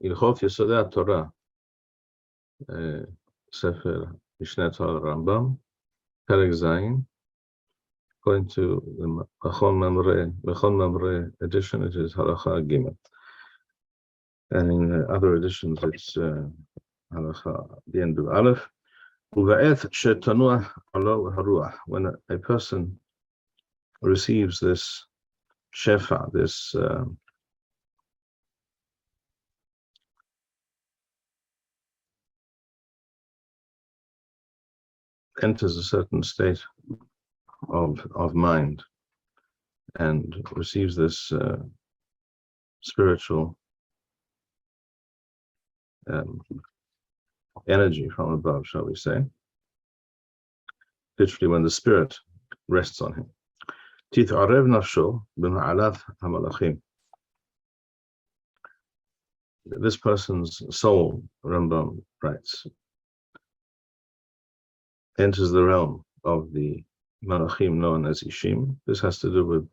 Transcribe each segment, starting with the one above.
Hilchot Yesodei Torah, Sefer Mishneh Torah Rambam, Perek Zayin. According to the Machon Mamre edition, it is Halacha Gimel. And in other editions, it's Halacha, the end of Aleph. Uva'eth shetanua alo haruach. When a person receives this shefa, this enters a certain state of mind and receives this spiritual energy from above, shall we say? Literally, when the spirit rests on him. Tit'arev nafsho b'ma'alath hamalachim. This person's soul, Rambam writes, enters the realm of the malachim known as Ishim. This has to do with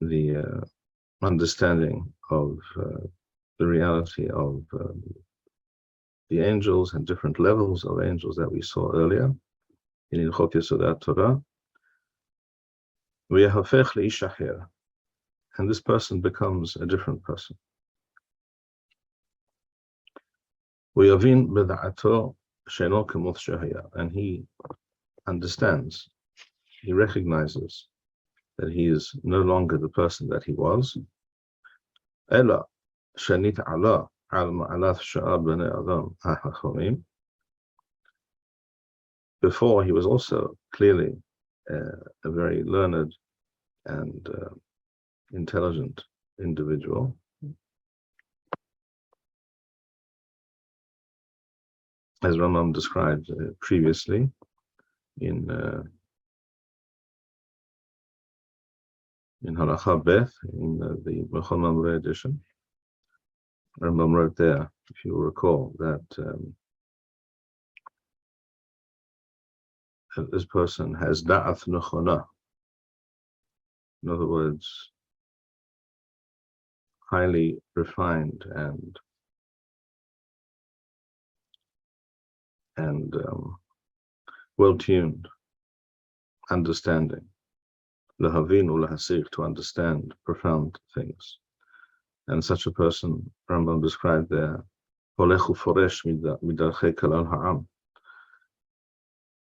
the understanding of the reality of the angels and different levels of angels that we saw earlier in Hilchot Yesodei Torah. V'yahafech le'ish acher, and this person becomes a different person. V'yavin b'da'ato she'eno kemoth shehaya, and he understands, he recognizes that he is no longer the person that he was. Ela shenit'ala al ma'alath sha'ar b'nei adam ha'chachamim. Before, he was also clearly a very learned and intelligent individual. As Rambam described previously in Halacha Beth, in the Machon Mamre edition. Rambam wrote there, if you recall, that this person has da'ath nechona. In other words, highly refined and well-tuned understanding. Lahavin or lahasir, to understand profound things. And such a person, Rambam described there, Holechu foresh midarchei kalal ha'am.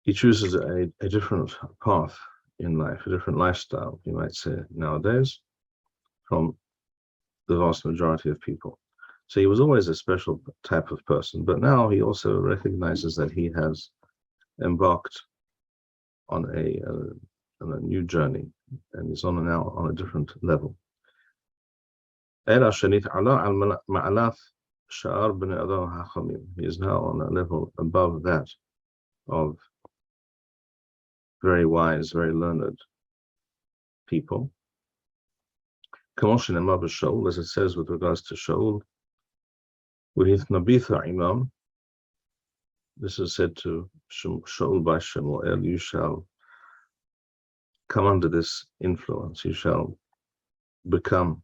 He chooses a different path in life, a different lifestyle, you might say nowadays, from the vast majority of people. So he was always a special type of person, but now he also recognizes that he has embarked on a new journey, and is now on a different level. He is now on a level above that of very wise, very learned people. As it says with regards to Shaul, this is said to Shaul by Shemuel, you shall come under this influence, you shall become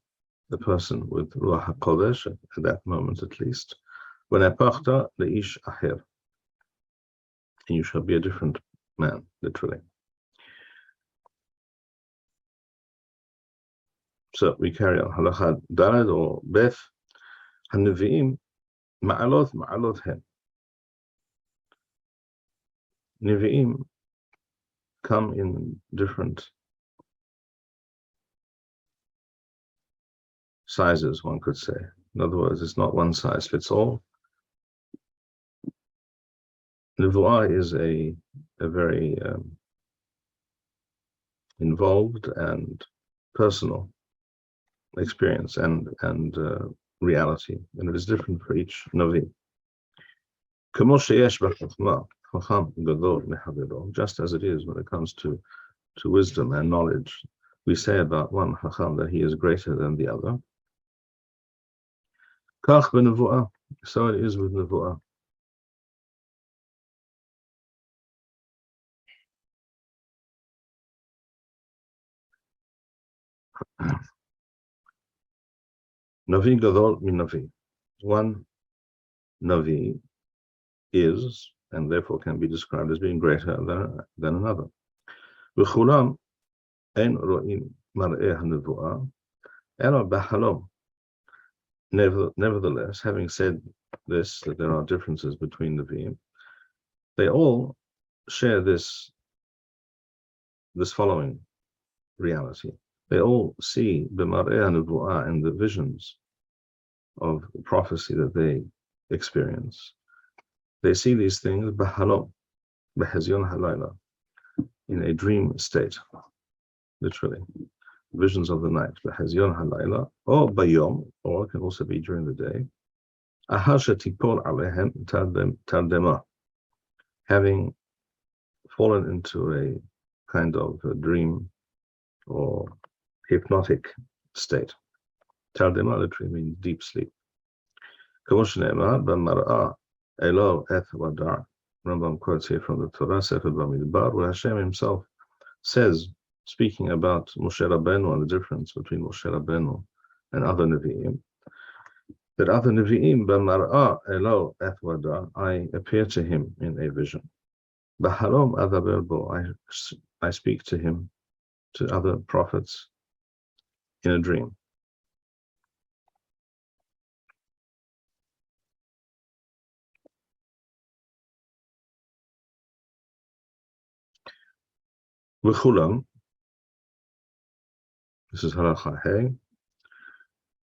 the person with Ruach HaKodesh, at that moment at least, when apachta leish acher, and you shall be a different man, literally. So we carry on. Halacha Daled or Beth, Hanevi'im ma'alot hen. Nevi'im come in different sizes, one could say. In other words, it's not one size fits all. Nevuah is a very involved and personal experience and reality, and it is different for each Navi. Just as it is when it comes to wisdom and knowledge, we say about one Chacham that he is greater than the other. So it is with Nevuah. Navi gadol min navi. One navi is, and therefore can be described as being greater than another. V'chulam ein ro'im mar'eh hanevuah ela b'halom. Nevertheless, having said this, that there are differences between Nevi'im, they all share this following reality. They all see b'mar'eh hanevuah and the visions of prophecy that they experience. They see these things b'halom, b'hezyon halayla, in a dream state, literally. Visions of the night, b'hezyon halayla, or bayom, or it can also be during the day. Ahar shetipol alehem tardema, having fallen into a kind of a dream or hypnotic state. Tardema literally means deep sleep. Kavoshnema b'mar'a elo eth wadar. Rambam quotes here from the Torah, Sefer Bamidbar, where Hashem himself says, speaking about Moshe Rabbeinu and the difference between Moshe Rabbeinu and other Nevi'im, that other Nevi'im, b'mar'a elo eth wadar, I appear to him in a vision. B'halom adaber bo, I speak to him, to other prophets, in a dream. V'chulam, this is halacha hey,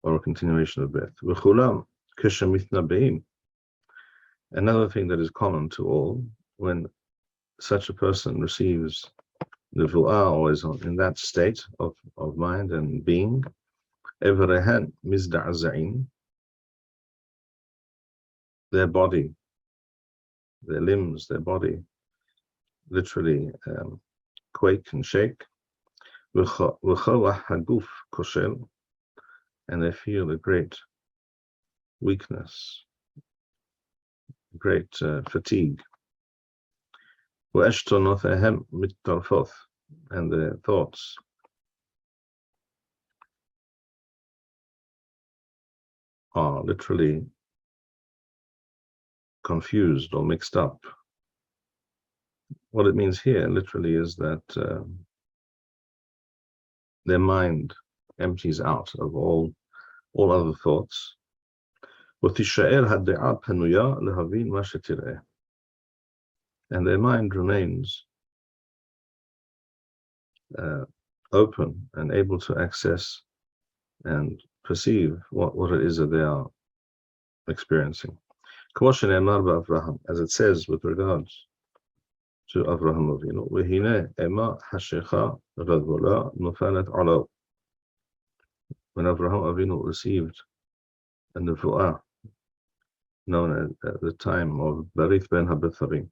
or a continuation of Beth. V'chulam kishamithna beim. Another thing that is common to all, when such a person receives the nevuah, or is in that state of mind and being, everehen mizda'zain, their body, their limbs, their body, literally quake and shake. V'cholach haguf koshel, and they feel a great weakness, great fatigue. V'eshtonothehem mittarfoth, and their thoughts are literally confused or mixed up. What it means here literally is that their mind empties out of all other thoughts. And their mind remains open and able to access and perceive what it is that they are experiencing. As it says with regards to Avraham Avinu, when Avraham Avinu received a nevuah known at the time of Barith ben Habitharim,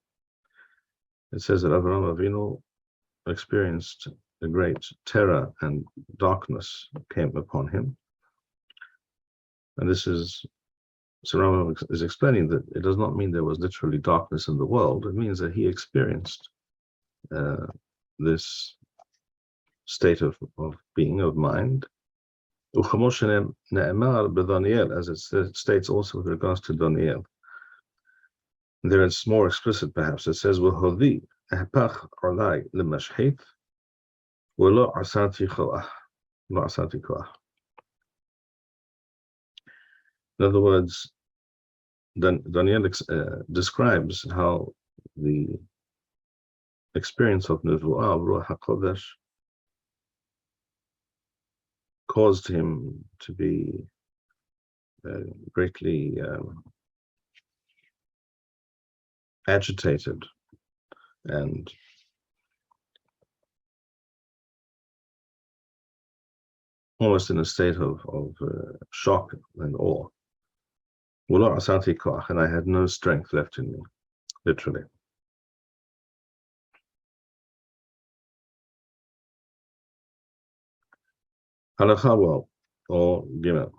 it says that Avraham Avinu experienced a great terror and darkness came upon him. And this is, so Rambam is explaining that it does not mean there was literally darkness in the world. It means that he experienced this state of being, of mind. As it states also with regards to Daniel. There it's more explicit perhaps. It says, in other words, Daniel describes how the experience of Nevuah, Ruach HaKodesh, caused him to be greatly agitated and almost in a state of shock and awe. And I had no strength left in me, literally. Halakha well, or Gimel.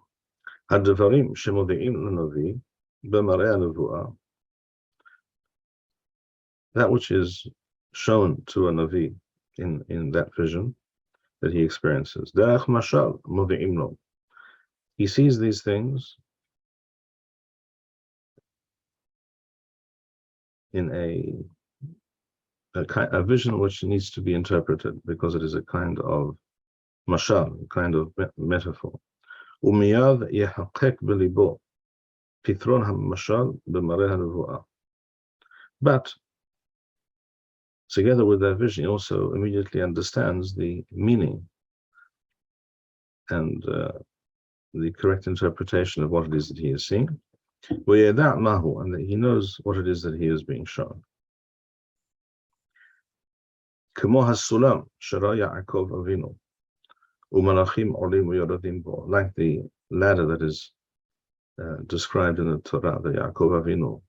Hadvarim shemodi'im l'navi b'marei nevuah. That which is shown to a navi in that vision that he experiences. Derech mashal modi'im lo. he sees these things in a vision which needs to be interpreted because it is a kind of mashal, a kind of metaphor. ומייד יחקק בליבו פתרון המשל במראה הנבואה. But together with that vision, he also immediately understands the meaning and the correct interpretation of what it is that he is seeing. ويدع معه, and that he knows what it is that he is being shown. כמו הסולם שראה יעקב אבינו ומלאכים עולים ויורדים בו, like the ladder that is described in the Torah that Yaakov Avinu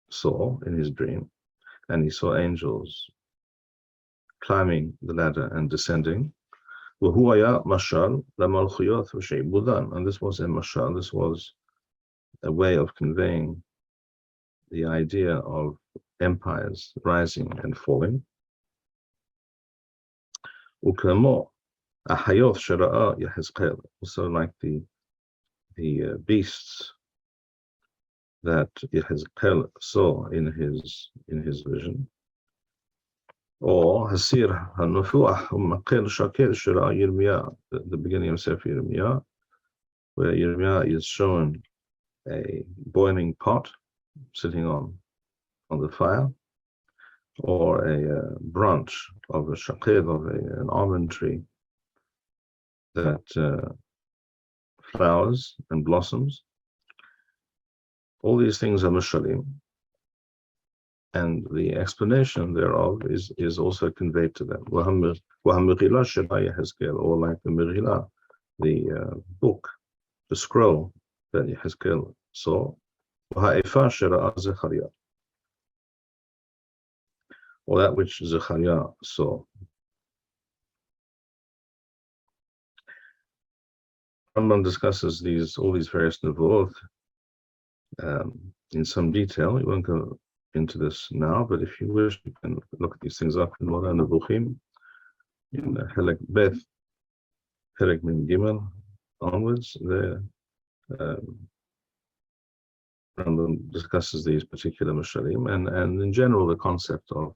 saw in his dream, and he saw angels climbing the ladder and descending. وهو היה משל למלכויות ושעבודן, and this was a mashal, this was a way of conveying the idea of empires rising and falling. וכמו החיות שראה יחזקאל, also like the beasts that Yehezkel saw in his vision, or Hasir HaNufuah Umakil Shakir Shira Yirmiyah, the beginning of Sefer Yirmiyah, where Yirmiyah is shown a boiling pot sitting on the fire, or a branch of a shakir, of an almond tree that flowers and blossoms. All these things are mashalim, and the explanation thereof is also conveyed to them. Or like the Megillah, the book, the scroll that Yehezkel saw, or that which Zechariah saw. Rambam discusses all these various nevuot in some detail. We won't go into this now, but if you wish, you can look at these things up in Mora Nevuchim, in Helek Beth, Perek Min Gimel onwards. There, Rambam discusses these particular mashalim, and in general the concept of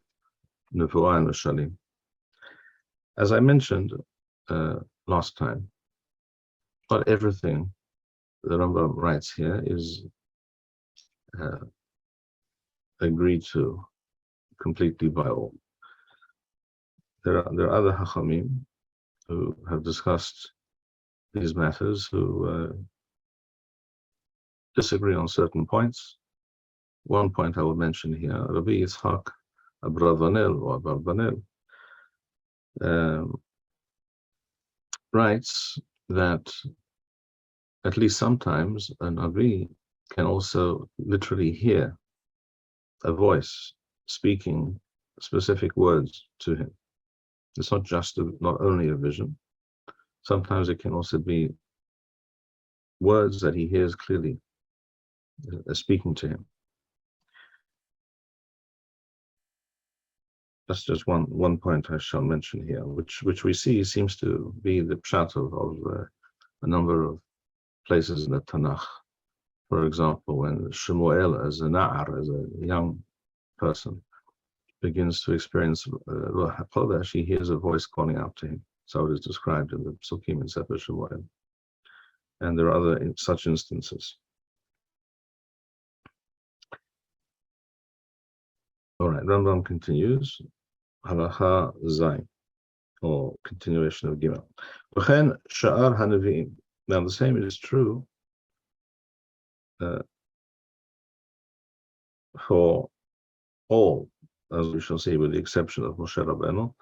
nevuah and mashalim. As I mentioned last time, not everything the Rambam writes here is agreed to completely by all. There are other Hachamim who have discussed these matters, who disagree on certain points. One point I will mention here, Rabbi Yitzchak Abravanel or Abarbanel writes that at least sometimes an Navi can also literally hear a voice speaking specific words to him. It's not only a vision. Sometimes it can also be words that he hears clearly speaking to him. That's just one point I shall mention here, which we see seems to be the pshat of a number of places in the Tanakh. For example, when Shemuel, as a na'ar, as a young person, begins to experience Ruach HaKodesh, he hears a voice calling out to him. So it is described in the Psukim in Sefer Shemuel. And there are other such instances. All right, Rambam continues. Halacha Zayin, or continuation of Gimel. V'chen sha'ar hanaviim. Now the same is true for all, as we shall see, with the exception of Moshe Rabbeinu,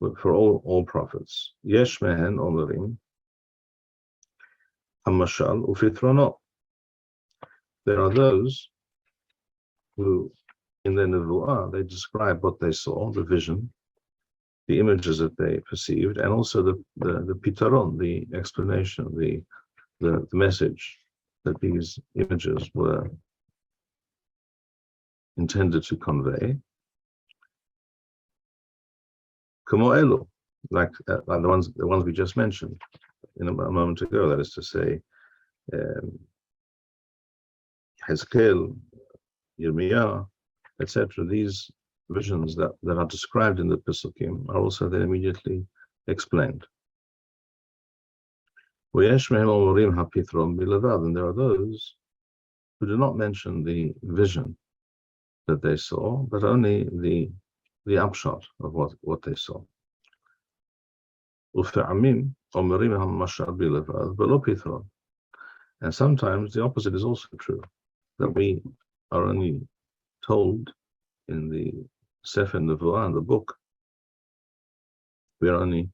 but for all prophets. Yesh mehen omerim hamashal ufitrono. There are those who, in their nevuah, they describe what they saw, the vision, the images that they perceived, and also the pitaron, the explanation, the message that these images were intended to convey. Como elu, like the ones we just mentioned a moment ago, that is to say, um, Hezkel, Yirmiyah, etc. These visions that are described in the Pesukim are also then immediately explained. And there are those who do not mention the vision that they saw, but only the upshot of what they saw. And sometimes the opposite is also true, that we are only told in the Sefer Nevuah, in the book, we only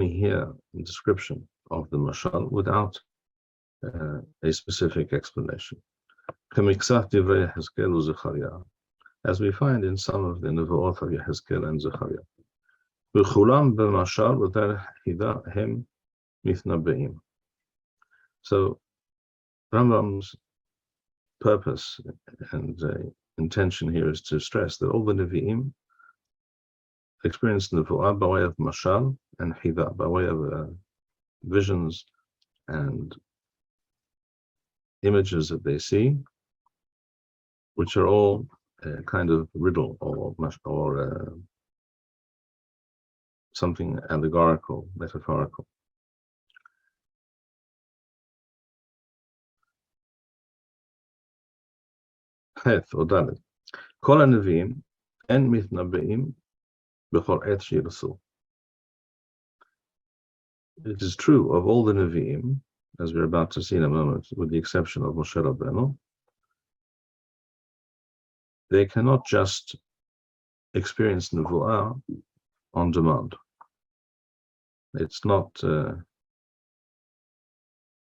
hear a description of the mashal without a specific explanation. As we find in some of the Nevuot of Yehezkel and Zechariah. So Rambam's purpose and intention here is to stress that all the Nevi'im experience Nevuah by way of mashal and hida, by way of visions and images that they see, which are all kind of riddle or something allegorical, metaphorical. Heth or Dalet. Kol HaNevi'im en mitnabe'im b'chol et shirsu. It is true of all the Nevi'im, as we're about to see in a moment, with the exception of Moshe Rabbeinu, they cannot just experience Nevuah on demand. It's not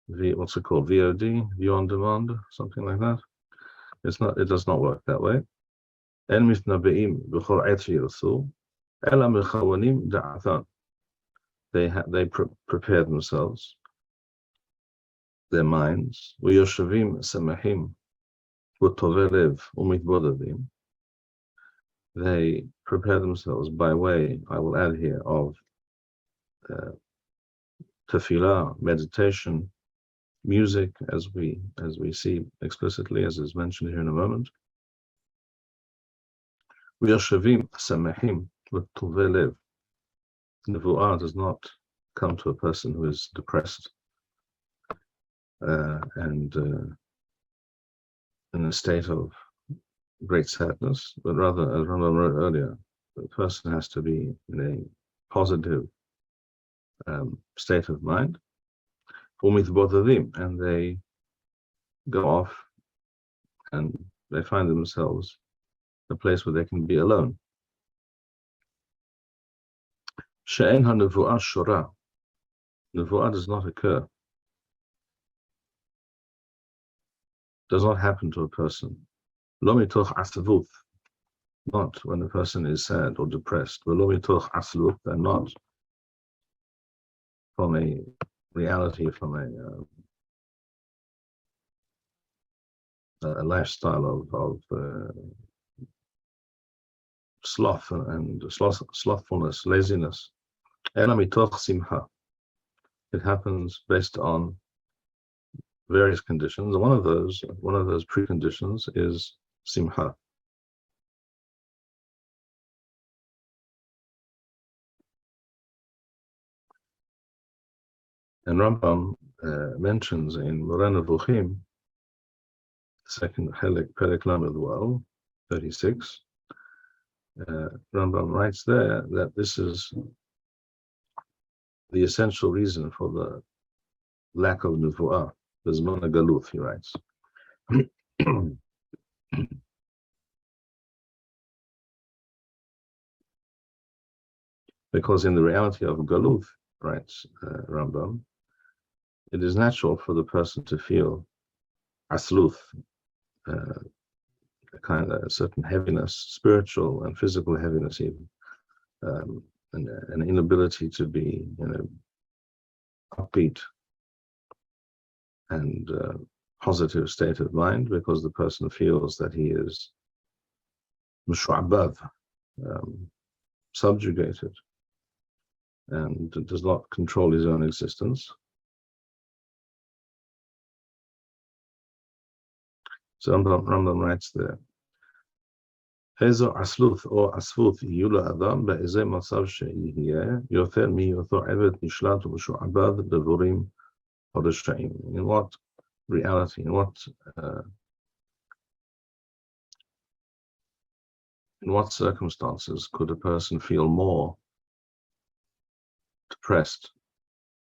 what's it called, VOD, view on demand, something like that. It's not. It does not work that way. En mitnabe'im b'chol et shirsu, ela mechawanim da'athan. They prepare themselves, their minds. V'yoshavim samachim v'tovei lev u'mitbodadim. They prepare themselves by way, I will add here, of tefillah, meditation, music, as we see explicitly, as is mentioned here in a moment. V'yoshavim samachim v'tovei lev. Nevuah does not come to a person who is depressed and in a state of great sadness, but rather, as Rambam wrote earlier, the person has to be in a positive state of mind. And they go off and they find themselves a place where they can be alone. She'en ha-nevuah shora. Nevuah does not occur, does not happen to a person. Lo mitoch asavuth, not when the person is sad or depressed. Lo mitoch asluth, and not from a reality, from a lifestyle of sloth and slothfulness, laziness. Ela mitoch simcha. It happens based on various conditions. One of those preconditions is simcha. And Rambam mentions in Moreh Nevuchim, second Helek Perek Lamed Wal 36. Rambam writes there that this is the essential reason for the lack of Nevuah. Bezman Galuth, he writes. Because in the reality of Galuth, writes Rambam, it is natural for the person to feel asluth, a certain heaviness, spiritual and physical heaviness even, an inability to be upbeat and positive state of mind, because the person feels that he is mushu'abad, subjugated, and does not control his own existence. So Rambam writes there, Ezo asluth or asfuth yula adam be'ezeh matzav she'yeh yoter miyoto eved nishlat u'shu'abad devorim hodesha'im. In what reality, in what circumstances could a person feel more depressed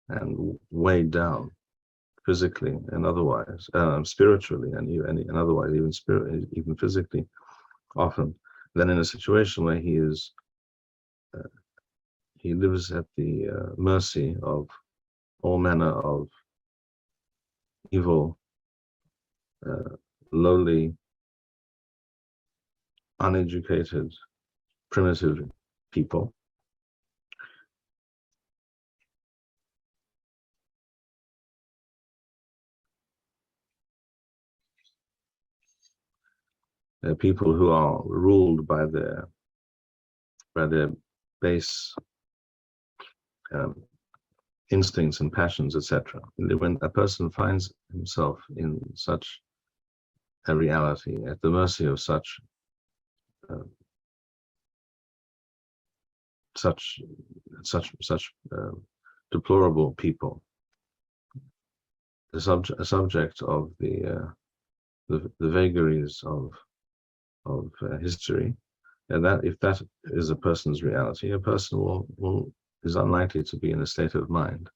and weighed down physically and otherwise, spiritually and otherwise, even physically, often, than in a situation where he lives at the mercy of all manner of evil, lowly, uneducated, primitive people. People who are ruled by their base instincts and passions, etc. When a person finds himself in such a reality, at the mercy of such deplorable people, a subject of the vagaries of history, and that if that is a person's reality, a person is unlikely to be in a state of mind,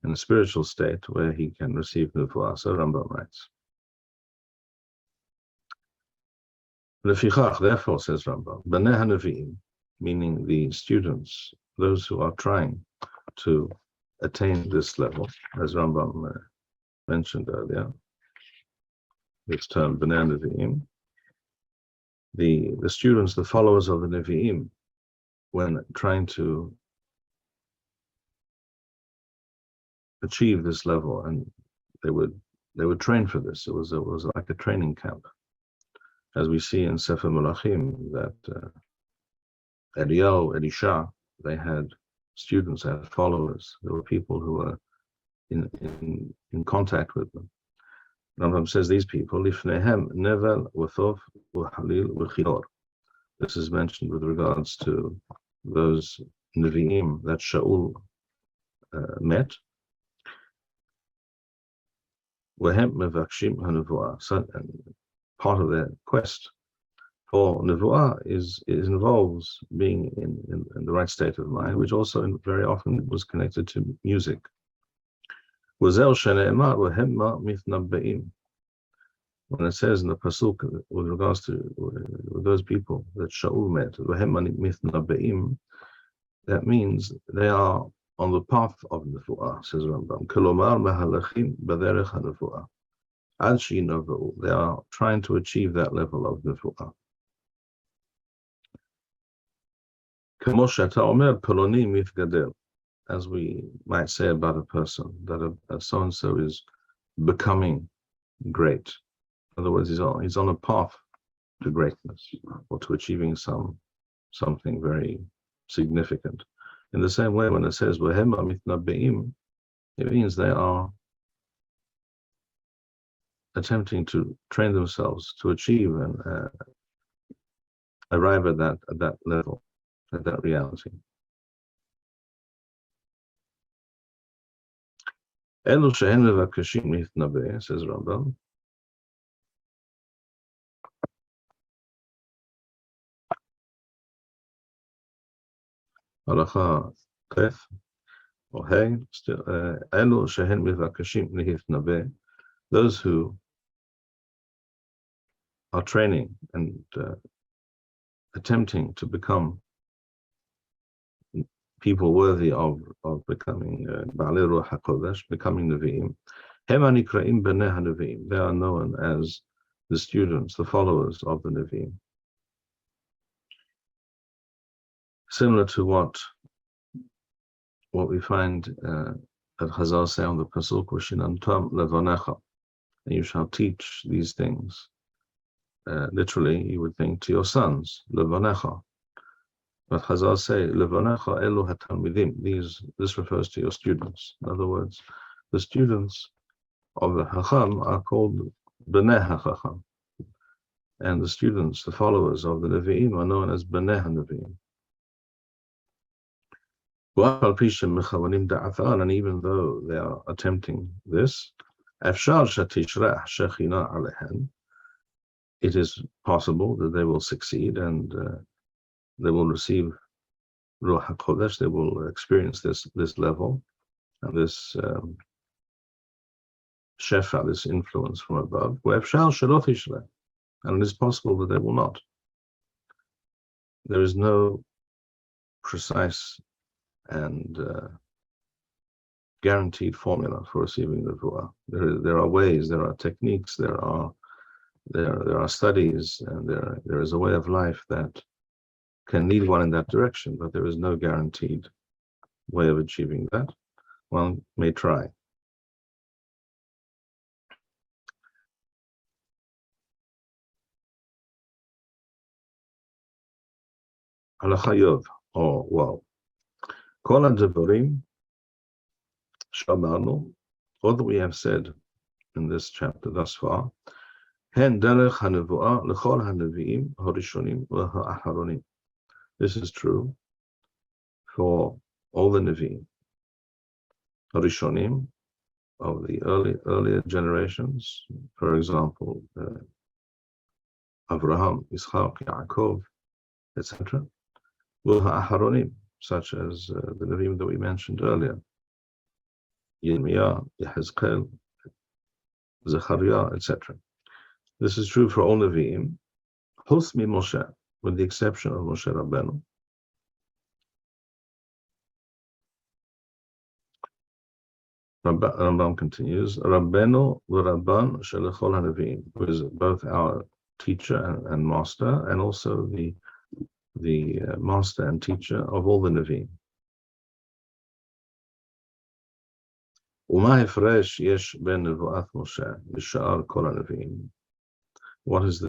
in a spiritual state where he can receive nufuah. So Rambam writes, Lefichach, therefore, says Rambam, Bnei HaNevi'im, meaning the students, those who are trying to attain this level, as Rambam mentioned earlier, this term Bnei HaNevi'im, the students, the followers of the Nevi'im, when trying to achieve this level, and they would train for this. It was like a training camp, as we see in Sefer Melachim that Elisha, they had students, they had followers. There were people who were in contact with them. Rambam says these people, Lifnehem Nevel Wathof Uhalil Uchilor. This is mentioned with regards to those Nevi'im that Shaul met. Wehem Mevakshim HaNevuah. So part of their quest for Nevuah involves being in the right state of mind, which also very often was connected to music. When it says in the pasuk with regards to those people that Shaul met, that means they are on the path of Nevuah, says Rambam. They are trying to achieve that level of Nevuah. As we might say about a person, that so-and-so is becoming great. In other words, he's on a path to greatness or to achieving something very significant. In the same way, when it says it means they are attempting to train themselves to achieve and arrive at that level, at that reality. Elu shehen mevakashim litnabeh, says Rambam. Halacha Tef or Hey, Elu shehen mevakashim litnabeh. Those who are training and attempting to become people worthy of becoming Ba'alei Ruach HaKodesh, becoming Nevi'im. Hem hanikraim b'nei HaNevi'im. They are known as the students, the followers of the Nevi'im. Similar to what we find that Chazal say on the pasuk, V'shinantam levanecha, and you shall teach these things. Literally, you would think to your sons, levanecha. But Chazal say, levanecha elu hatalmidim. This refers to your students. In other words, the students of the Chacham are called b'nei HaChacham. and the students, the followers of the Nevi'im, are known as Bnei HaNevi'im. And even though they are attempting this, it is possible that they will succeed and they will receive Ruach HaKodesh, they will experience this level and this shefa, this influence from above, and it is possible that they will not. There is no precise and guaranteed formula for receiving the Nevuah. There are ways, there are techniques, there are studies, and there is a way of life that can lead one in that direction, but there is no guaranteed way of achieving that. One may try. Halachayov, or well, Kol HaDevarim Shamarnu, all that we have said in this chapter thus far, Hen Derech HaNevuah L'chol HaNevi'im HaRishonim V'Ha'aharonim. This is true for all the Nevi'im, Harishonim, of the earlier generations, for example, Abraham, Yitzchak, Yaakov, etc. V'Ha'aharonim, such as the Nevi'im that we mentioned earlier, Yirmiyah, Yehezkel, Zechariah, etc. This is true for all Nevi'im, Husmi Moshe, with the exception of Moshe Rabbeinu. Rambam continues, Rabbeinu v'Rabban shelechol HaNevi'im, who is both our teacher and master, and also the master and teacher of all the Nevi'im. U'ma hefresh yesh ben nevu'at Moshe v'sha'ar kol HaNevi'im. What is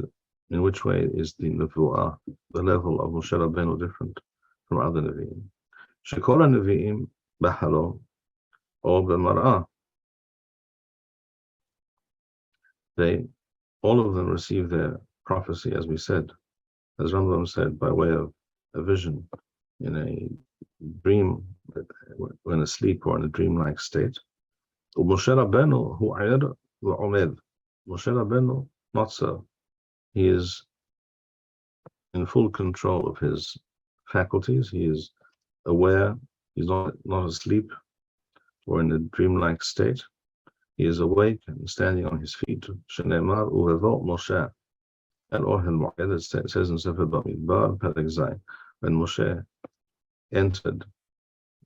in which way is the Nevu'ah, the level of Moshe Rabbeinu, different from other Nevi'im? Shekol HaNevi'im b'halom or b'mar'ah. All of them receive their prophecy, as we said, as Rambam said, by way of a vision in a dream, when asleep or in a dreamlike state. Moshe Rabbeinu hu'ir v'omed. Moshe Rabbeinu, not so. He is in full control of his faculties. He is aware. He's not asleep or in a dreamlike state. He is awake and standing on his feet. Shenemar uvevo Moshe and Ohel Mo'ed. It says in Sefer Bamidbar, Perek Zayin, when Moshe entered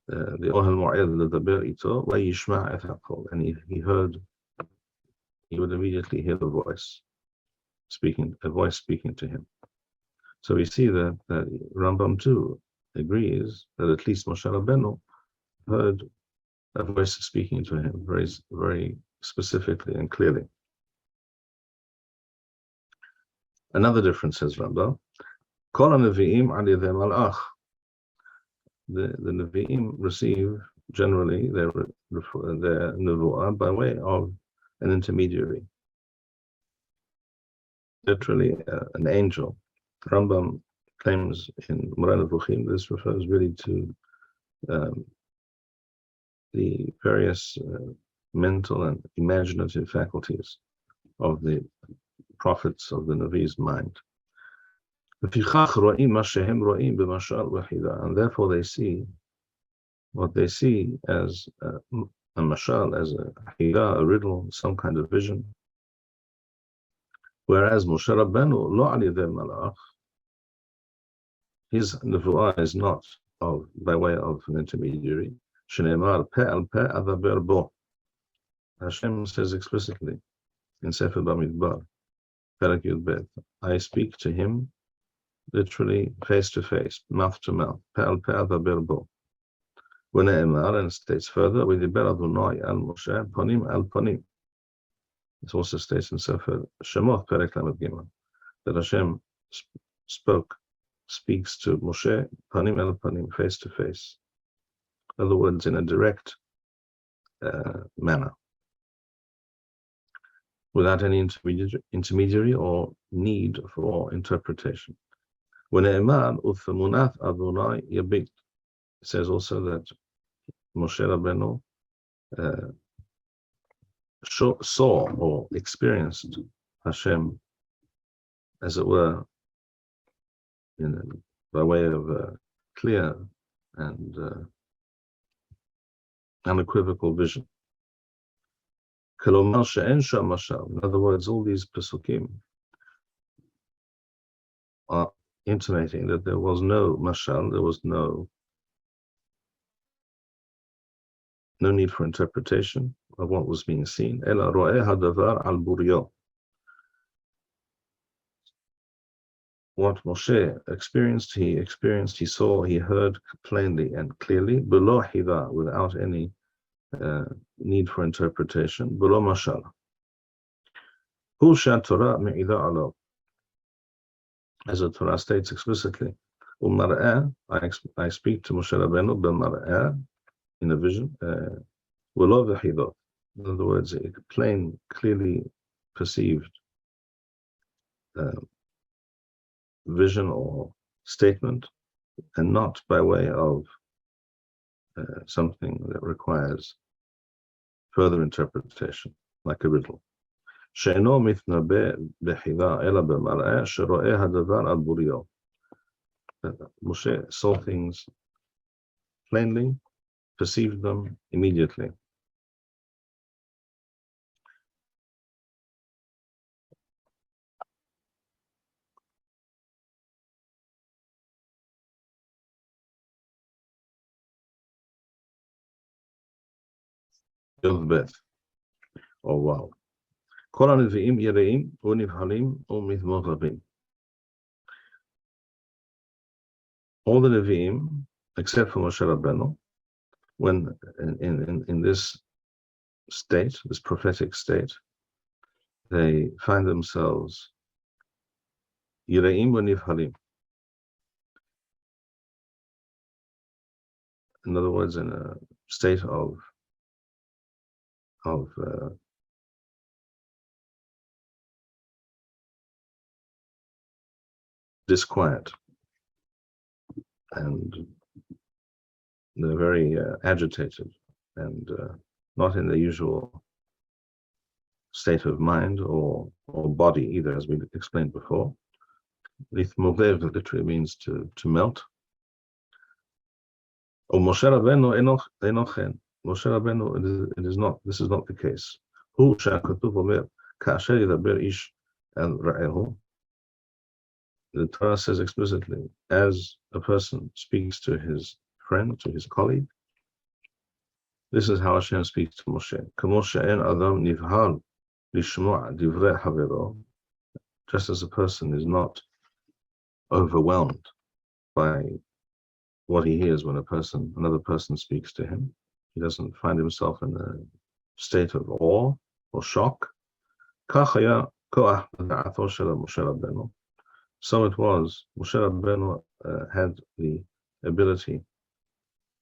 the Ohel Mo'ed, the Daber ito, vayishma et hakol, and he would immediately hear the voice. A voice speaking to him. So we see that Rambam too agrees that at least Moshe Rabbeinu heard a voice speaking to him very, very specifically and clearly. Another difference, says Rambam, Kol HaNevi'im al yedei malach. The Nevi'im receive generally their Nevu'ah by way of an intermediary. Literally an angel. Rambam claims in Moreh Nevuchim, this refers really to the various mental and imaginative faculties of the prophets of the Navi's mind. And therefore they see what they see as a mashal, as a hida, a riddle, some kind of vision. Whereas Moshe Rabbeinu, lo al yedei malach, his nevuah is not by way of an intermediary. Shenemar pe al pe adaber bo. Hashem says explicitly in Sefer Bamidbar, Perek Yud Bet, I speak to him literally face to face, mouth to mouth. Pe al pe adaber bo. V'ne'emar, and states further, v'diber Adonai al Moshe panim al panim. It also states in Sefer Shemot, Perek Lamed Gimel, that Hashem speaks to Moshe, panim el panim, face to face. In other words, in a direct manner. without any intermediary or need for interpretation. When Eman Uthamunat Adonai Yabit, it says also that Moshe Rabbeinu saw or experienced Hashem, as it were, by way of clear and unequivocal vision. In other words, all these Pesukim are intimating that there was no mashal, there was no need for interpretation of what was being seen. Ela ro'eh hadavar al buryo. What Moshe experienced, he saw, he heard plainly and clearly, below hida, without any need for interpretation, below mashal. Hu HaTorah me'ida alav. As the Torah states explicitly, I speak to Moshe Rabbeinu b'mar'eh, in a vision, v'lo v'chidot. In other words, a plain, clearly perceived vision or statement, and not by way of something that requires further interpretation, like a riddle. שאינו מתנבא בחידה אלא במראה שרואה הדבר על בוריו. Moshe saw things plainly, perceived them immediately. Oh wow. כל הנביאים יראים ונבהלים ומתמוגגים. All the Nevi'im, except for Moshe Rabbeinu, when in this state, this prophetic state, they find themselves Yira'im v'nivhalim. In other words, in a state of disquiet, and they're very agitated and not in the usual state of mind or body either, as we explained before. Lithmovev literally means to melt. Or Moshe Rabbeinu enochen. Moshe Rabbeinu, it is not. This is not the case. Hu shakatuv omer kasher yidaber ish el ra'ehu. The Torah says explicitly, as a person speaks to his friend, to his colleague, this is how Hashem speaks to Moshe. K'moshe en adam nivhal lishmo'a divrei havero. Just as a person is not overwhelmed by what he hears when another person speaks to him, he doesn't find himself in a state of awe or shock. So it was, Moshe Rabbeinu had the ability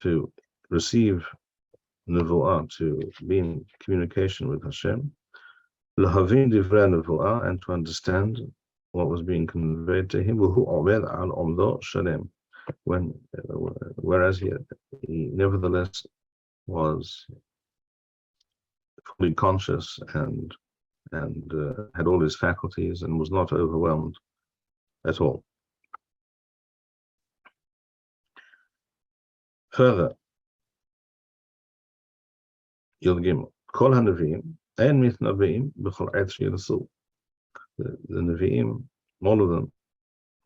to receive nevuah, to be in communication with Hashem, lahavin divrei nevuah, and to understand what was being conveyed to him, whereas he nevertheless was fully conscious and had all his faculties and was not overwhelmed at all. Further, Yilgim, Kol HaNevi'im, Ein Mitnabeim B'chol Eit Sheyirsu. The Nevi'im, all of them,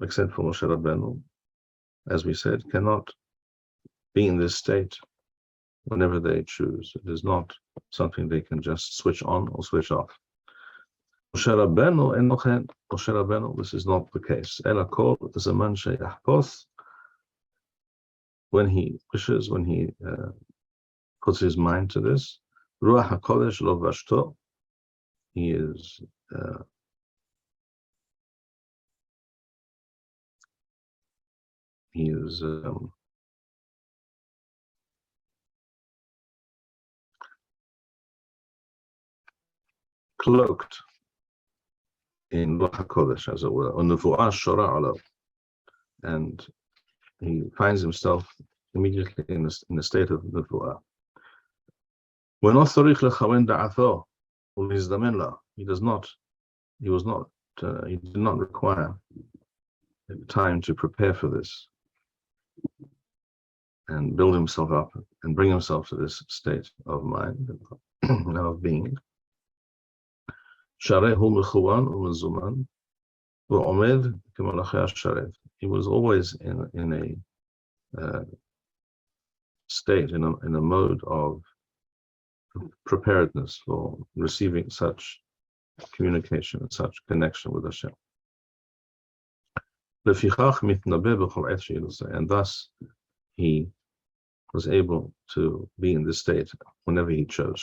except for Moshe Rabbeinu, as we said, cannot be in this state whenever they choose. It is not something they can just switch on or switch off. Moshe Rabbeinu enochen. Moshe Rabbeinu, this is not the case. Ela kol zaman sheyachpos. When he wishes, when he puts his mind to this, Ruach HaKodesh lo vashto. He is cloaked in Ruach HaKodesh, as it were, u'nevu'ah shora alav, and he finds himself immediately in a state of nevu'ah. When he did not require time to prepare for this and build himself up and bring himself to this state of mind, of being. He was always in a state, in a mode of preparedness for receiving such communication and such connection with Hashem. And thus he was able to be in this state whenever he chose.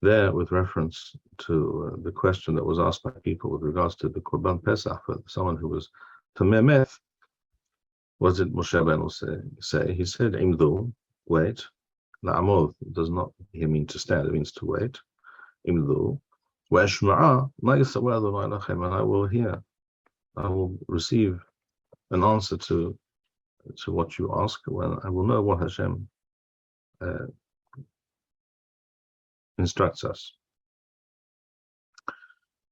There, with reference to the question that was asked by people with regards to the Korban Pesach, for someone who was Tameh Meth, what did Moshe Rabbeinu say? He said, Imdu, wait. La'amod does not here mean to stand, it means to wait. Imdu, wa'eshma'a ma yisaweh Adonai lachem, and I will hear, I will receive an answer to what you ask, when I will know what Hashem instructs us.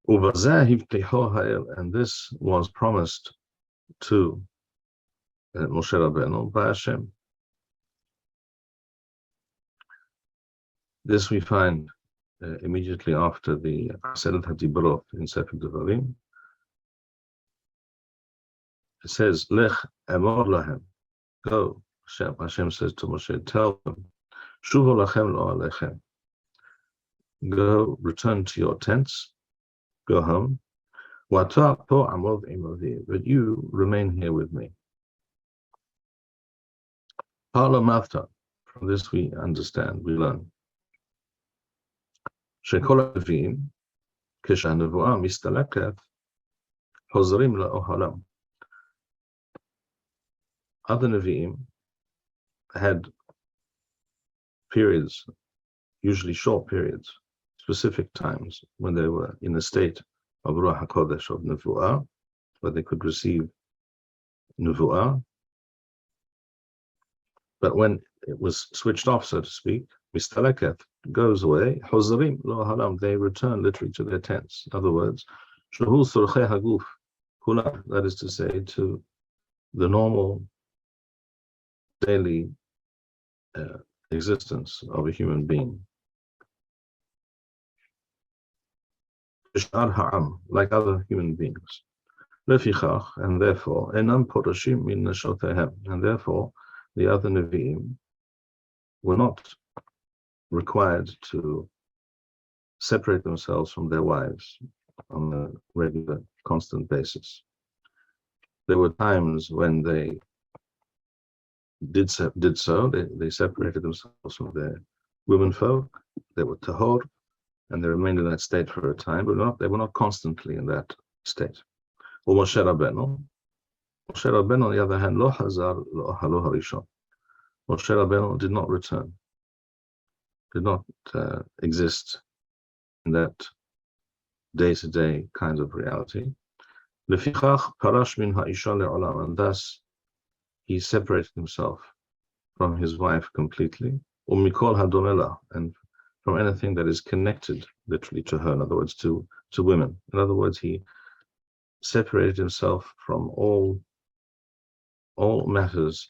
And this was promised to Moshe Rabbeinu by Hashem. This we find immediately after the Aseret HaDibrot in Sefer Devarim. It says, Lech emor lahem, go. Hashem says to Moshe, tell them, Shuvu lachem lo alechem, go, return to your tents, go home. Wata po amov imovi, but you remain here with me. Pala mafta, from this we understand, we learn. Shekol avim, kisha nevuah mistaleket, hozrim la'ohalam. Other Nevi'im had periods, usually short periods, specific times when they were in a state of Ruach HaKodesh, of Nevu'ah, where they could receive Nevu'ah. But when it was switched off, so to speak, Mistaleket goes away, Hozrim lo halam, they return literally to their tents. In other words, Shuhu surchei haguf kula, that is to say, to the normal daily existence of a human being. Like other human beings. And therefore, and therefore, the other Nevi'im were not required to separate themselves from their wives on a regular, constant basis. There were times when they did so, they separated themselves from their womenfolk, they were tahor, and they remained in that state for a time, but they were not constantly in that state. Or Moshe Rabbeinu, on the other hand, lo hazar lo halo harishon. Moshe Rabbeinu did not return, did not exist in that day-to-day kind of reality. Lefichach parash min ha'isha le'olam, and thus he separated himself from his wife completely, umikol hadonela, and from anything that is connected literally to her, in other words, to women. In other words, he separated himself from all matters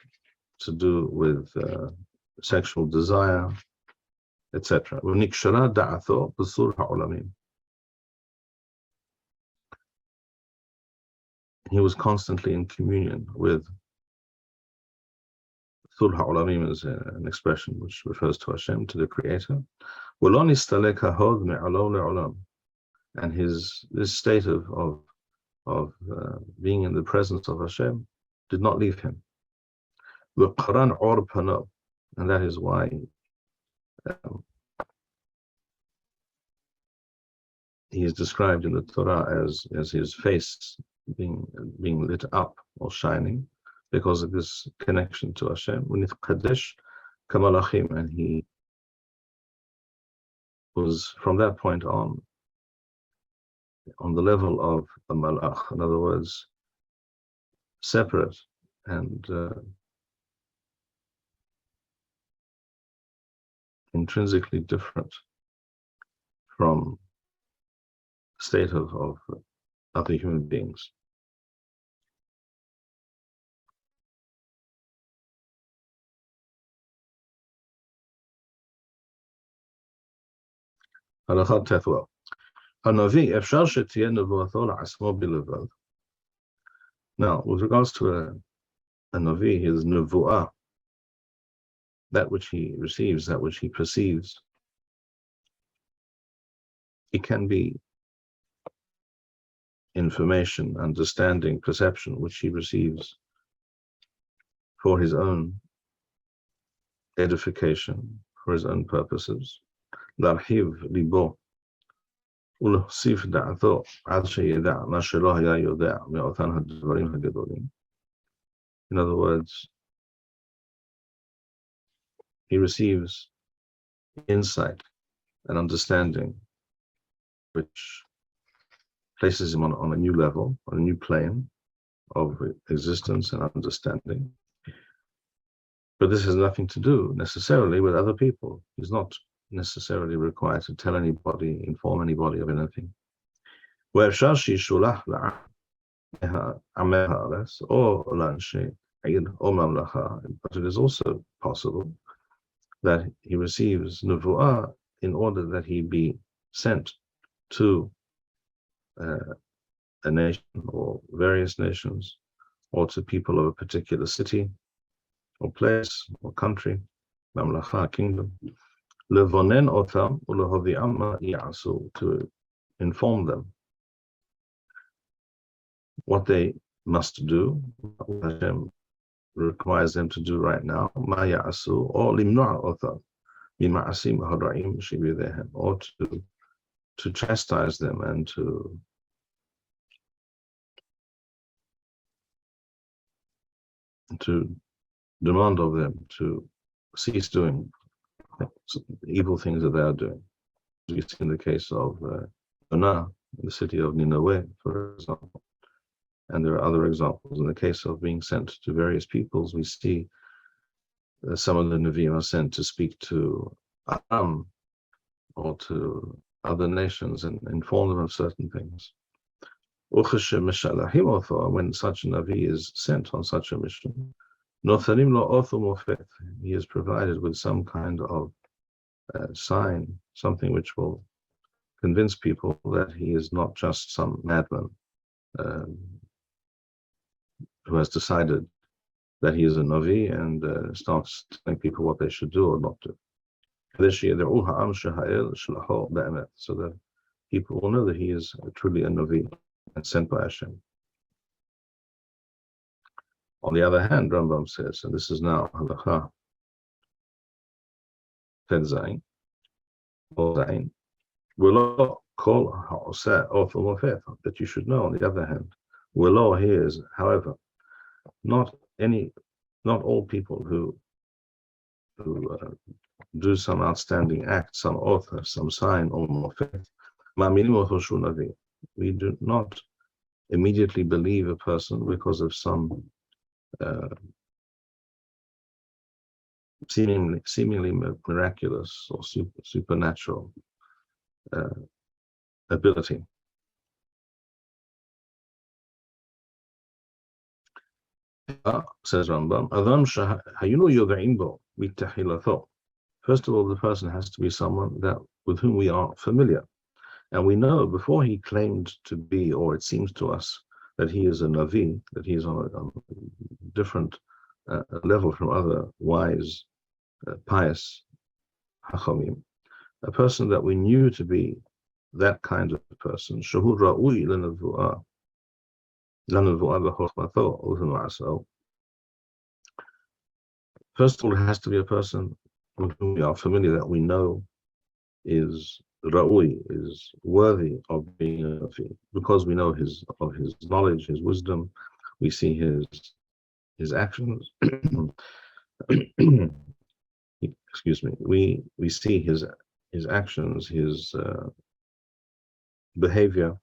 to do with sexual desire, etc. He was constantly in communion with Thul Ha'olamim, is an expression which refers to Hashem, to the Creator. And this state of being in the presence of Hashem did not leave him. And that is why he is described in the Torah as his face being lit up or shining, because of this connection to Hashem. And he was from that point on the level of a malach, in other words, separate and intrinsically different from the state of other human beings. הלכה ט"ו. הנביא, אפשר שתהיה נבואתו לעצמו בלבד. Now, with regards to a navi, his nevuah, that which he receives, that which he perceives, it can be information, understanding, perception, which he receives for his own edification, for his own purposes. להרחיב ליבו ולהוסיף דעתו עד שידע מה שלא היה יודע מאותן הדברים הגדולים. In other words, he receives insight and understanding which places him on a new level, on a new plane of existence and understanding. But this has nothing to do necessarily with other people. He's not necessarily required to tell anybody, inform anybody of anything. ואפשר שישולח לעמי הארץ או לאנשי עיר או ממלכה, but it is also possible that he receives nevuah in order that he be sent to a nation or various nations, or to people of a particular city or place or country, mamlacha, kingdom, levonen otam ulehovi'am ma ya'asu, to inform them what they must do, what Hashem requires them to do right now, ma ya'asu, or limno'a otam bima'asim hara'im shibidehem, or to chastise them and to demand of them to cease doing evil things that they are doing. We see in the case of Jonah, in the city of Nineveh, for example, and there are other examples. In the case of being sent to various peoples, we see some of the Nevi'im are sent to speak to Aram or to other nations and inform them of certain things. When such a Navi is sent on such a mission, he is provided with some kind of sign, something which will convince people that he is not just some madman who has decided that he is a Navi and starts telling people what they should do or not do. So that people will know that he is truly a Navi and sent by Hashem. On the other hand, Rambam says, and this is now halakha Zayin, that you should know. On the other hand, willow here is, however, not all people who do some outstanding act, some author, some sign or mofet. We do not immediately believe a person because of some seemingly miraculous or supernatural ability. Says Rambam, first of all, the person has to be someone with whom we are familiar. And we know before he claimed to be, or it seems to us, that he is a Navi, that he is on a different level from other wise, pious Hachamim, a person that we knew to be that kind of person. First of all, it has to be a person with whom we are familiar, that we know is Ra'ui, is worthy of being a Navi, because we know of his knowledge, his wisdom, we see his actions. Excuse me, we see his his actions, his behavior,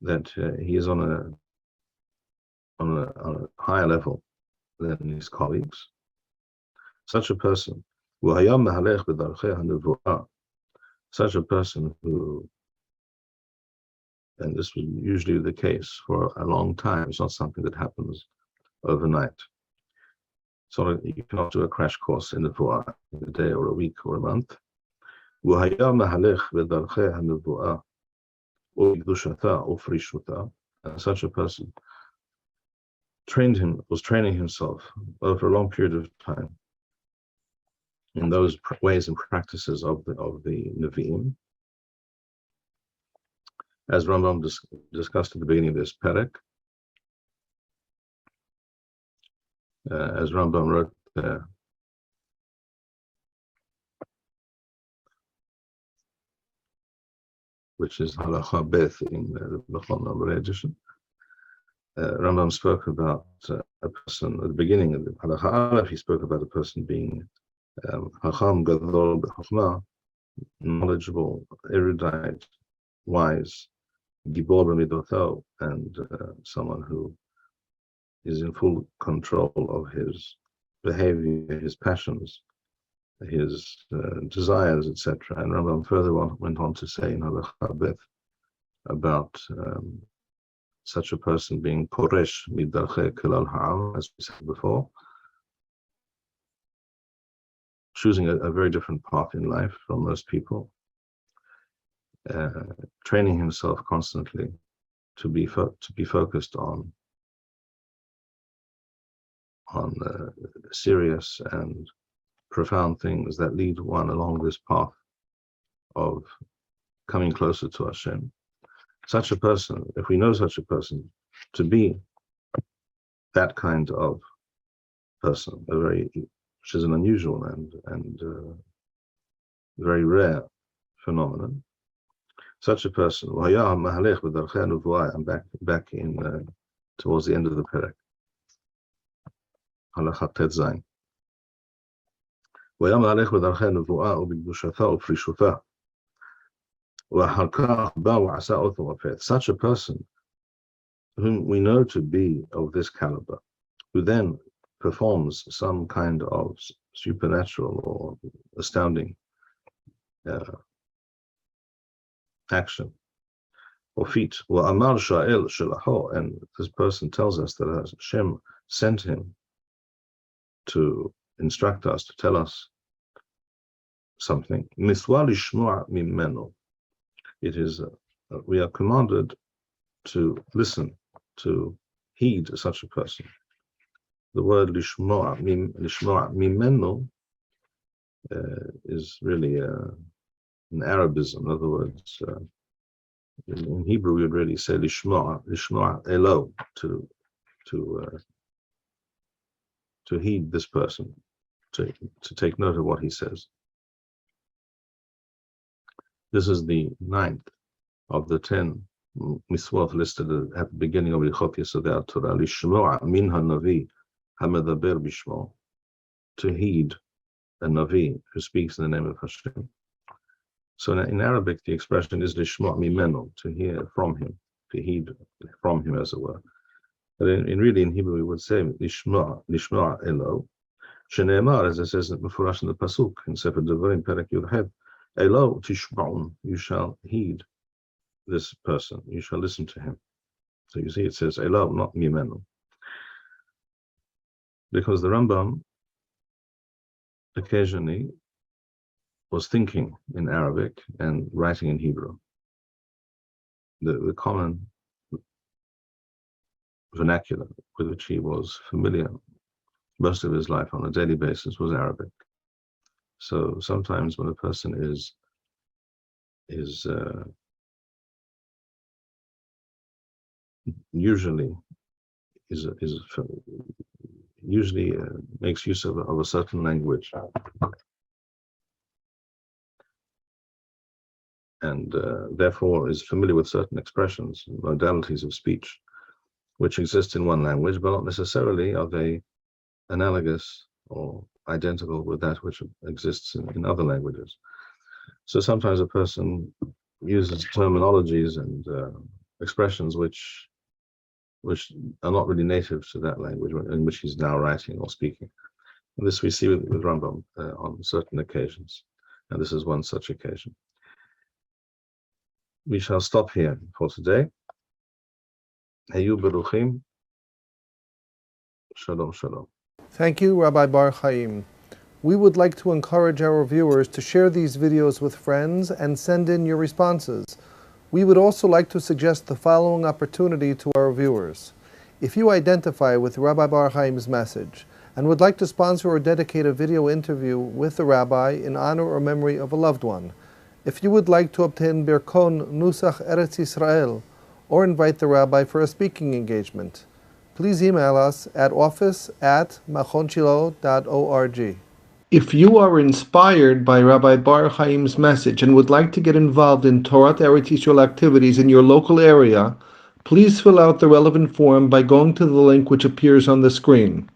that he is on a higher level than his colleagues. Such a person, such a person who, and this was usually the case for a long time, it's not something that happens overnight. So you cannot do a crash course in the Torah in a day or a week or a month. Such a person was training himself over a long period of time in those ways and practices of the Nevi'im, as Rambam discussed at the beginning of this perek. As Rambam wrote there, which is Halacha Beth in the Machon Shilo edition. Rambam spoke about a person at the beginning of the Halacha Aleph. He spoke about a person being Hacham Gadol B'Chochmah, knowledgeable, erudite, wise, Gibor B'Midoto, and someone who is in full control of his behavior, his passions, his desires, etc. And Rambam further went on to say in Halacha Beth about such a person being Poresh Midarche Kelal Ha'am, as we said before, choosing a very different path in life from most people, training himself constantly to be focused on serious and profound things that lead one along this path of coming closer to Hashem. Such a person, if we know such a person to be that kind of person, which is an unusual and very rare phenomenon, such a person, I'm back in towards the end of the perek, Halakha Tet Zayin. Such a person whom we know to be of this caliber, who then performs some kind of supernatural or astounding action or feat, and this person tells us that Hashem sent him to instruct us, to tell us something. It is, we are commanded to listen, to heed such a person. The word lishmo'a mimenu is really an Arabism. In other words, in Hebrew we would really say lishmo'a elo, to heed this person, to take note of what he says. This is the 9th of the 10 mitzvot listed at the beginning of Hilchot Yesodei Torah. Lishmo'a min hanavi hamedaber bishmo, to heed a navi who speaks in the name of Hashem. So in Arabic, the expression is lishmo' mimenu, to hear from him, to heed from him, as it were. But in Hebrew, we would say lishma elo. Shene'emar, as it says in the pasuk in Sefer Devarim Perek Yud, elo tishma'un, you shall heed this person, you shall listen to him. So you see, it says elo, not mimenu, because the Rambam occasionally was thinking in Arabic and writing in Hebrew. The common vernacular with which he was familiar most of his life on a daily basis was Arabic. So sometimes when a person usually makes use of a certain language, and therefore is familiar with certain expressions, modalities of speech, which exist in one language, but not necessarily are they analogous or identical with that which exists in other languages. So sometimes a person uses terminologies and expressions which are not really native to that language in which he's now writing or speaking. And this we see with Rambam on certain occasions, and this is one such occasion. We shall stop here for today. Hayu beruchim. Shalom, shalom. Thank you, Rabbi Bar-Hayim. We would like to encourage our viewers to share these videos with friends and send in your responses. We would also like to suggest the following opportunity to our viewers. If you identify with Rabbi Bar-Hayim's message and would like to sponsor or dedicate a video interview with the rabbi in honor or memory of a loved one, if you would like to obtain Birkon Nusach Eretz Yisrael or invite the rabbi for a speaking engagement, please email us at office@machonshilo.org. If you are inspired by Rabbi Bar-Hayim's message and would like to get involved in Torah Eretz Yisrael activities in your local area, please fill out the relevant form by going to the link which appears on the screen.